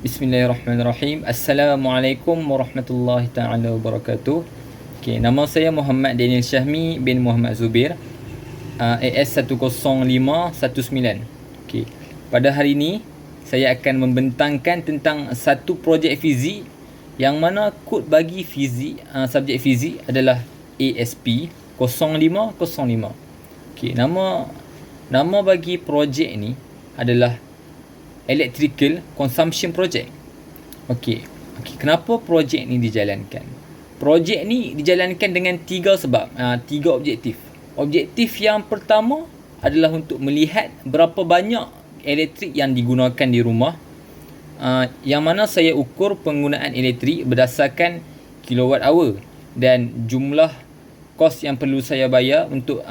Bismillahirrahmanirrahim. Assalamualaikum warahmatullahi taala wabarakatuh. Okey, nama saya Muhammad Daniel Syahmi bin Muhammad Zubir. AS 10519. Okey. Pada hari ini saya akan membentangkan tentang satu projek fizik yang mana kod bagi fizik, subjek fizik adalah ASP 0505. Okey, nama bagi projek ni adalah Electrical Consumption Project. Okey, kenapa projek ni dijalankan? Projek ni dijalankan dengan tiga sebab, tiga objektif. Objektif yang pertama adalah untuk melihat berapa banyak elektrik yang digunakan di rumah, yang mana saya ukur penggunaan elektrik berdasarkan kilowatt hour dan jumlah kos yang perlu saya bayar untuk,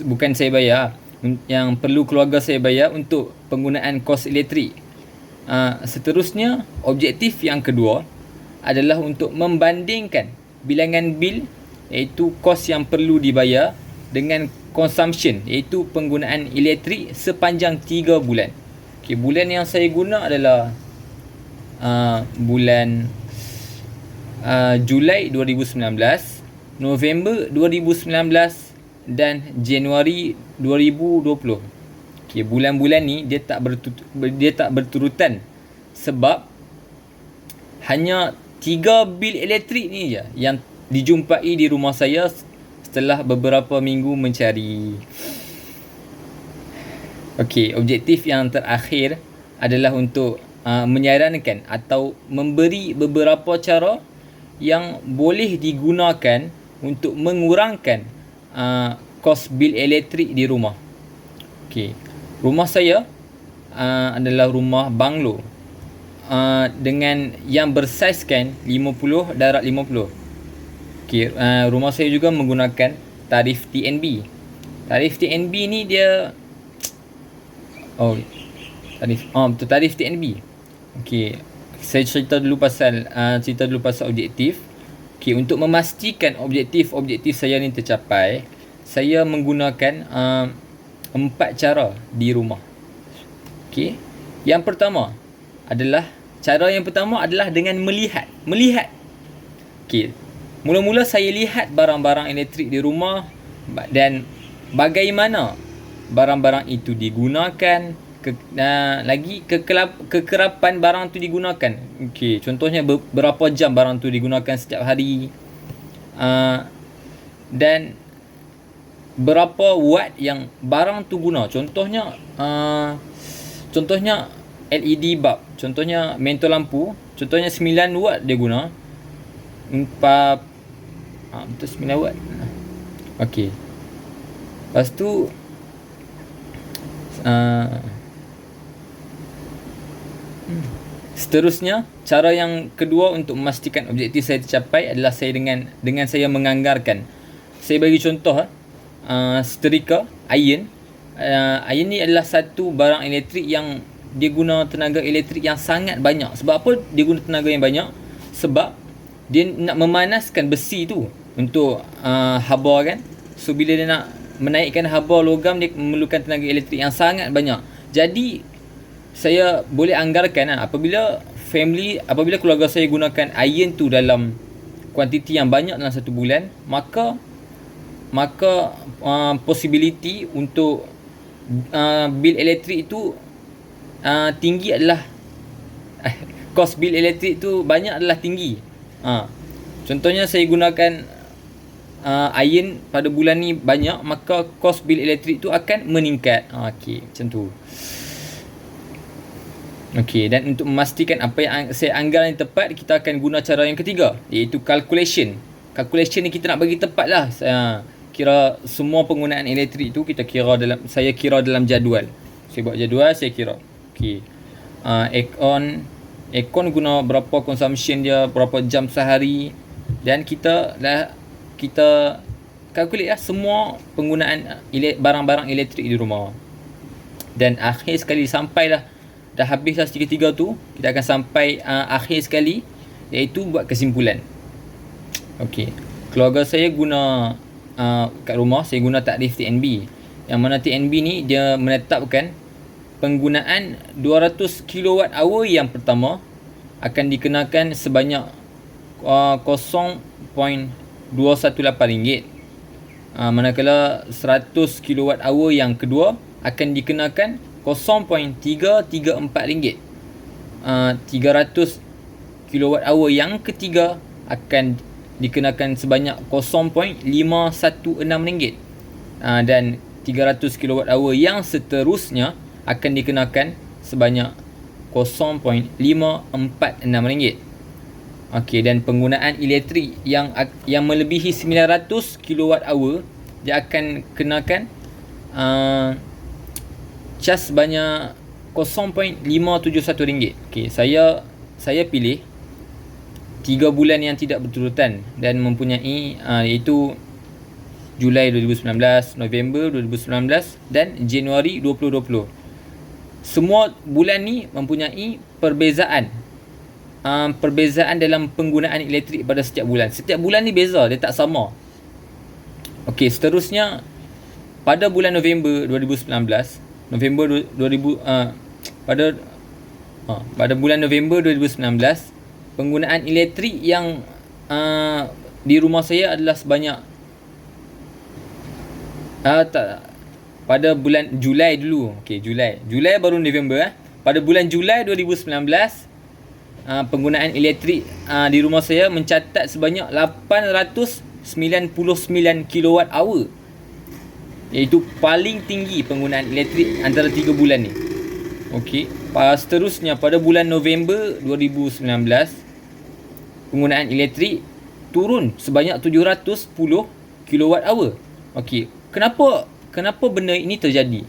bukan saya bayar, yang perlu keluarga saya bayar untuk penggunaan kos elektrik. Seterusnya, objektif yang kedua adalah untuk membandingkan bilangan bil, iaitu kos yang perlu dibayar, dengan consumption, iaitu penggunaan elektrik sepanjang 3 bulan. Okay, bulan yang saya guna adalah bulan Julai 2019, November 2019 dan Januari 2020. Okey, bulan-bulan ni dia tak berturutan sebab hanya 3 bil elektrik ni je yang dijumpai di rumah saya setelah beberapa minggu mencari. Okey, objektif yang terakhir adalah untuk menyarankan atau memberi beberapa cara yang boleh digunakan untuk mengurangkan kos bil elektrik di rumah. Okey, rumah saya adalah rumah banglo dengan yang bersaizkan 50 darab 50. Okey, rumah saya juga menggunakan tarif TNB. Tarif TNB ni dia betul, tarif TNB. Okey, saya cerita dulu pasal objektif. Okey, untuk memastikan objektif saya ni tercapai, saya menggunakan 4 cara di rumah. Okey, cara yang pertama adalah dengan melihat. Okey, mula-mula saya lihat barang-barang elektrik di rumah dan bagaimana barang-barang itu digunakan, kekerapan barang tu digunakan. Okey, contohnya berapa jam barang tu digunakan setiap hari, dan berapa watt yang barang tu guna. Contohnya LED bulb, contohnya mentol lampu, contohnya 9 watt dia guna. Betul, 9 watt. Okey, lepas tu seterusnya, cara yang kedua untuk memastikan objektif saya tercapai adalah saya dengan saya menganggarkan. Saya bagi contoh, setrika, iron. Iron ni adalah satu barang elektrik yang dia guna tenaga elektrik yang sangat banyak. Sebab apa dia guna tenaga yang banyak? Sebab dia nak memanaskan besi tu untuk haba kan. So bila dia nak menaikkan haba logam, dia memerlukan tenaga elektrik yang sangat banyak. Jadi saya boleh anggarkan, apabila keluarga saya gunakan iron tu dalam kuantiti yang banyak dalam satu bulan, maka possibility untuk bil elektrik itu tinggi adalah kos bil elektrik tu banyak adalah tinggi. Contohnya saya gunakan iron pada bulan ni banyak, maka kos bil elektrik tu akan meningkat. Okey, macam tu. Okey, dan untuk memastikan apa yang saya anggaran yang tepat, kita akan guna cara yang ketiga, iaitu calculation. Calculation ni kita nak bagi tepat lah. Kira semua penggunaan elektrik tu saya kira dalam jadual. Saya buat jadual, saya kira. Okey. Aircon guna berapa consumption dia, berapa jam sehari, dan kita calculate lah semua penggunaan barang-barang elektrik di rumah. Dan akhir sekali sampailah dah habis tiga-tiga tu, kita akan sampai akhir sekali, iaitu buat kesimpulan. Okey, keluarga saya guna kat rumah saya guna takrif TNB, yang mana TNB ni dia menetapkan penggunaan 200 kilowatt hour yang pertama akan dikenakan sebanyak RM0.218. Manakala 100 kilowatt hour yang kedua akan dikenakan RM0.334. 300 kilowatt hour yang ketiga akan dikenakan sebanyak RM0.516. Dan 300 kilowatt hour yang seterusnya akan dikenakan sebanyak RM0.546. Okey, dan penggunaan elektrik yang melebihi 900 kilowatt hour, dia akan kenakan cas sebanyak RM0.571. Okey, saya pilih 3 bulan yang tidak berturutan dan mempunyai iaitu Julai 2019, November 2019 dan Januari 2020. Semua bulan ni mempunyai perbezaan dalam penggunaan elektrik pada setiap bulan. Setiap bulan ni beza, dia tak sama. Okey, seterusnya pada bulan November 2019, pada bulan November 2019, penggunaan elektrik yang di rumah saya adalah sebanyak pada bulan Julai dulu. Okey, Julai baru November. Pada bulan Julai 2019, penggunaan elektrik di rumah saya mencatat sebanyak 899 kilowatt hour. Iaitu paling tinggi penggunaan elektrik antara 3 bulan ni. Okey, seterusnya pada bulan November 2019, penggunaan elektrik turun sebanyak 710 kilowatt hour. Okey, kenapa benda ini terjadi?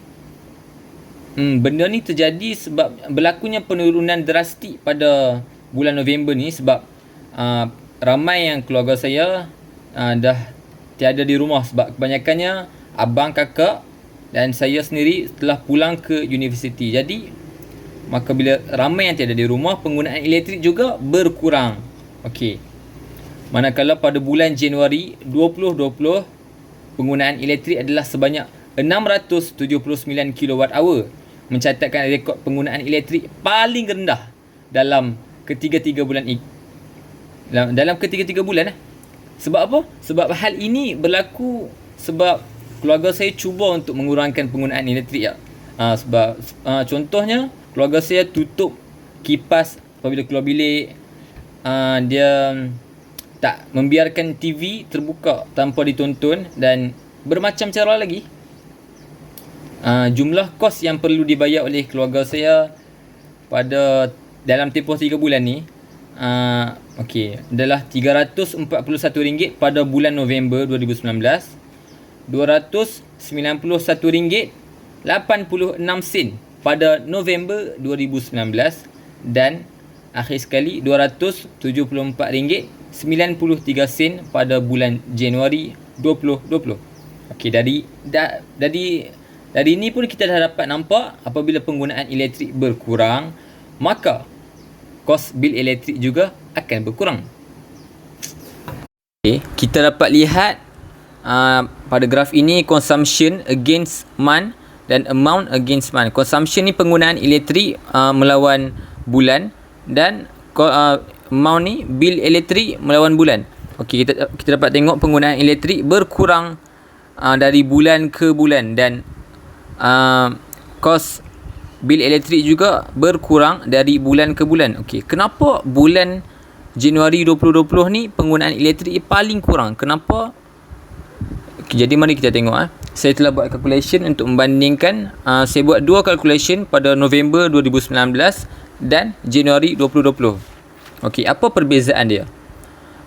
Benda ni terjadi sebab berlakunya penurunan drastik pada bulan November ni sebab ramai yang keluarga saya dah tiada di rumah sebab kebanyakannya abang, kakak dan saya sendiri telah pulang ke universiti. Jadi maka bila ramai yang tiada di rumah, penggunaan elektrik juga berkurang. Okey. Manakala pada bulan Januari 2020, penggunaan elektrik adalah sebanyak 679 kilowatt hour, mencatatkan rekod penggunaan elektrik paling rendah dalam ketiga-tiga bulan Sebab apa? Sebab hal ini berlaku sebab keluarga saya cuba untuk mengurangkan penggunaan elektrik. Sebab contohnya keluarga saya tutup kipas apabila keluar bilik. Dia tak membiarkan TV terbuka tanpa ditonton dan bermacam cara lagi. Jumlah kos yang perlu dibayar oleh keluarga saya dalam tempoh 3 bulan ni adalah RM341 pada bulan November 2019, RM291.86 pada November 2019 dan akhir sekali RM274.93 pada bulan Januari 2020. Okey, dari ini pun kita dah dapat nampak apabila penggunaan elektrik berkurang, maka kos bil elektrik juga akan berkurang. Okay, kita dapat lihat pada graf ini consumption against month dan amount against month. Consumption ni penggunaan elektrik melawan bulan dan amount ni bil elektrik melawan bulan. Okey, kita dapat tengok penggunaan elektrik berkurang dari bulan ke bulan dan kos bil elektrik juga berkurang dari bulan ke bulan. Okey, kenapa bulan Januari 2020 ni penggunaan elektrik paling kurang? Kenapa? Okay, jadi mari kita tengok. Saya telah buat calculation untuk membandingkan. Saya buat 2 calculation pada November 2019 dan Januari 2020. Okey, apa perbezaan dia?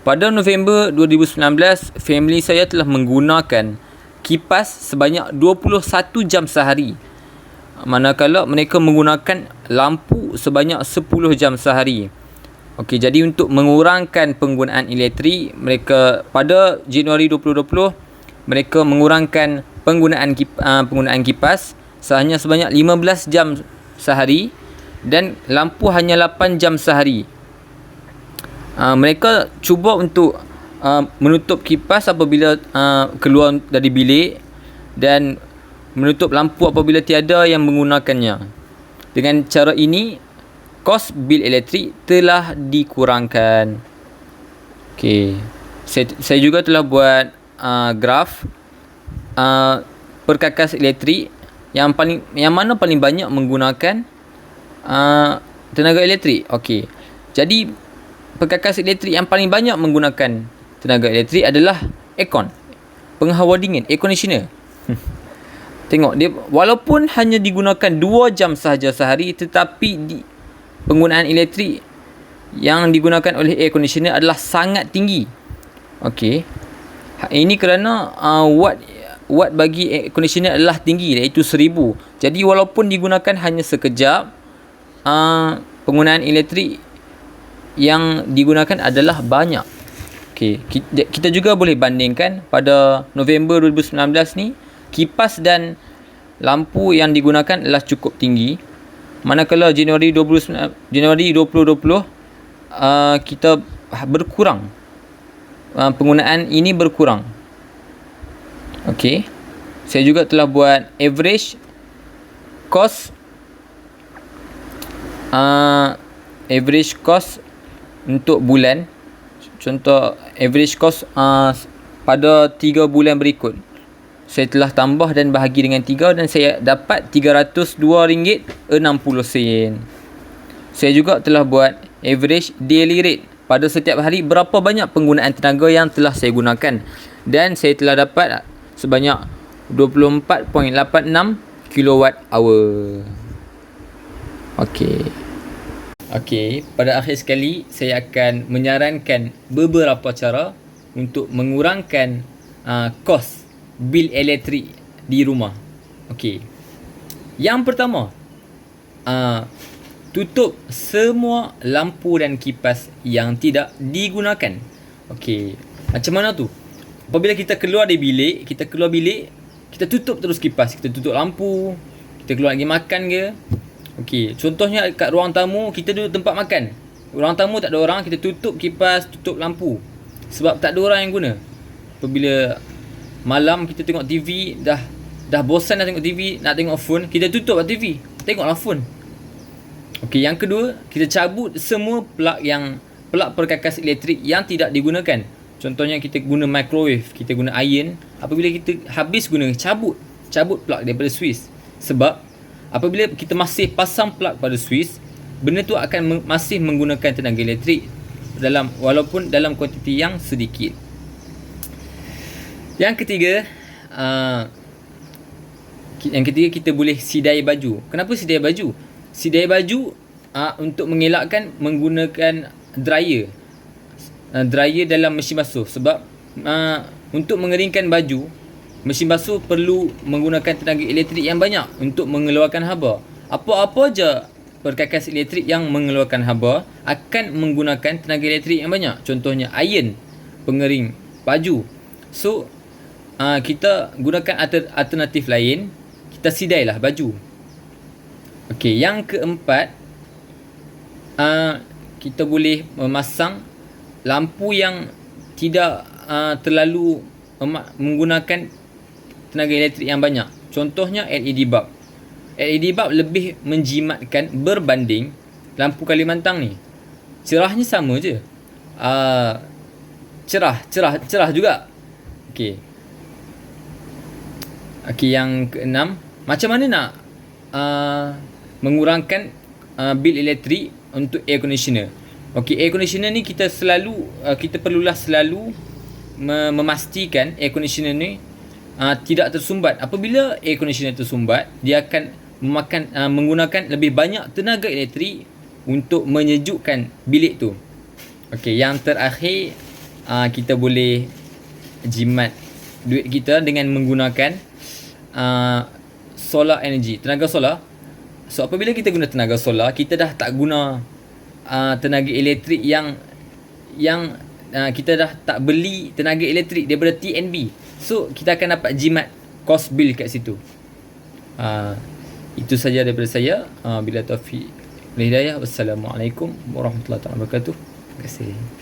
Pada November 2019, family saya telah menggunakan kipas sebanyak 21 jam sehari. Manakala mereka menggunakan lampu sebanyak 10 jam sehari. Okey, jadi untuk mengurangkan penggunaan elektrik, mereka pada Januari 2020 mereka mengurangkan penggunaan kipas hanya sebanyak 15 jam sehari dan lampu hanya 8 jam sehari. Mereka cuba untuk menutup kipas apabila keluar dari bilik dan menutup lampu apabila tiada yang menggunakannya. Dengan cara ini, kos bil elektrik telah dikurangkan. Okey. Saya juga telah buat graf perkakas elektrik yang mana paling banyak menggunakan tenaga elektrik. Okey. Jadi perkakas elektrik yang paling banyak menggunakan tenaga elektrik adalah aircon, penghawa dingin, air conditioner. Tengok dia, walaupun hanya digunakan 2 jam sahaja sehari, tetapi penggunaan elektrik yang digunakan oleh air conditioner adalah sangat tinggi. Okey. Ini kerana watt bagi air conditioner adalah tinggi, iaitu 1000. Jadi walaupun digunakan hanya sekejap, penggunaan elektrik yang digunakan adalah banyak. Okey, kita juga boleh bandingkan pada November 2019 ni, kipas dan lampu yang digunakan adalah cukup tinggi. Manakala Januari 2020 kita berkurang. Penggunaan ini berkurang. Okey. Saya juga telah buat average cost untuk bulan. Contoh average cost pada 3 bulan berikut. Saya telah tambah dan bahagi dengan 3 dan saya dapat RM302.60. Saya juga telah buat average daily rate. Pada setiap hari berapa banyak penggunaan tenaga yang telah saya gunakan, dan saya telah dapat sebanyak 24.86 kWh. Okey, pada akhir sekali saya akan menyarankan beberapa cara untuk mengurangkan kos bil elektrik di rumah. Okey. Yang pertama, tutup semua lampu dan kipas yang tidak digunakan. Okey. Macam mana tu? Apabila kita keluar dari bilik, kita tutup terus kipas, kita tutup lampu, kita keluar pergi makan ke. Okey, contohnya kat ruang tamu, kita duduk tempat makan. Ruang tamu tak ada orang, kita tutup kipas, tutup lampu. Sebab tak ada orang yang guna. Apabila malam kita tengok TV, dah bosan dah tengok TV, nak tengok phone, kita tutup TV, tengoklah phone. Okey, yang kedua, kita cabut semua plug perkakas elektrik yang tidak digunakan. Contohnya kita guna microwave, kita guna iron. Apabila kita habis guna, cabut plug daripada switch. Sebab apabila kita masih pasang plug pada switch, benda tu akan masih menggunakan tenaga elektrik walaupun dalam kuantiti yang sedikit. Yang ketiga, kita boleh sidai baju. Kenapa sidai baju? Sidai baju untuk mengelakkan menggunakan dryer dalam mesin basuh. Sebab untuk mengeringkan baju, mesin basuh perlu menggunakan tenaga elektrik yang banyak untuk mengeluarkan haba. Apa-apa je perkakas elektrik yang mengeluarkan haba akan menggunakan tenaga elektrik yang banyak. Contohnya iron, pengering baju. So kita gunakan alternatif lain, kita sidailah baju. Okey, yang keempat, kita boleh memasang lampu yang tidak terlalu menggunakan tenaga elektrik yang banyak. Contohnya LED bulb. LED bulb lebih menjimatkan berbanding lampu Kalimantan ni. Cerahnya sama je. Cerah juga. Okey, yang keenam, macam mana nak mengurangkan bil elektrik untuk air conditioner. Okey, air conditioner ni kita perlulah selalu memastikan air conditioner ni tidak tersumbat. Apabila air conditioner tersumbat, dia akan menggunakan lebih banyak tenaga elektrik untuk menyejukkan bilik tu. Okey, yang terakhir, kita boleh jimat duit kita dengan menggunakan solar energy, tenaga solar. So apabila kita guna tenaga solar, kita dah tak guna tenaga elektrik yang kita dah tak beli tenaga elektrik daripada TNB. So kita akan dapat jimat cost bill kat situ. Itu saja daripada saya. Bila taufiq wal hidayah. Wassalamualaikum warahmatullahi wabarakatuh. Terima kasih.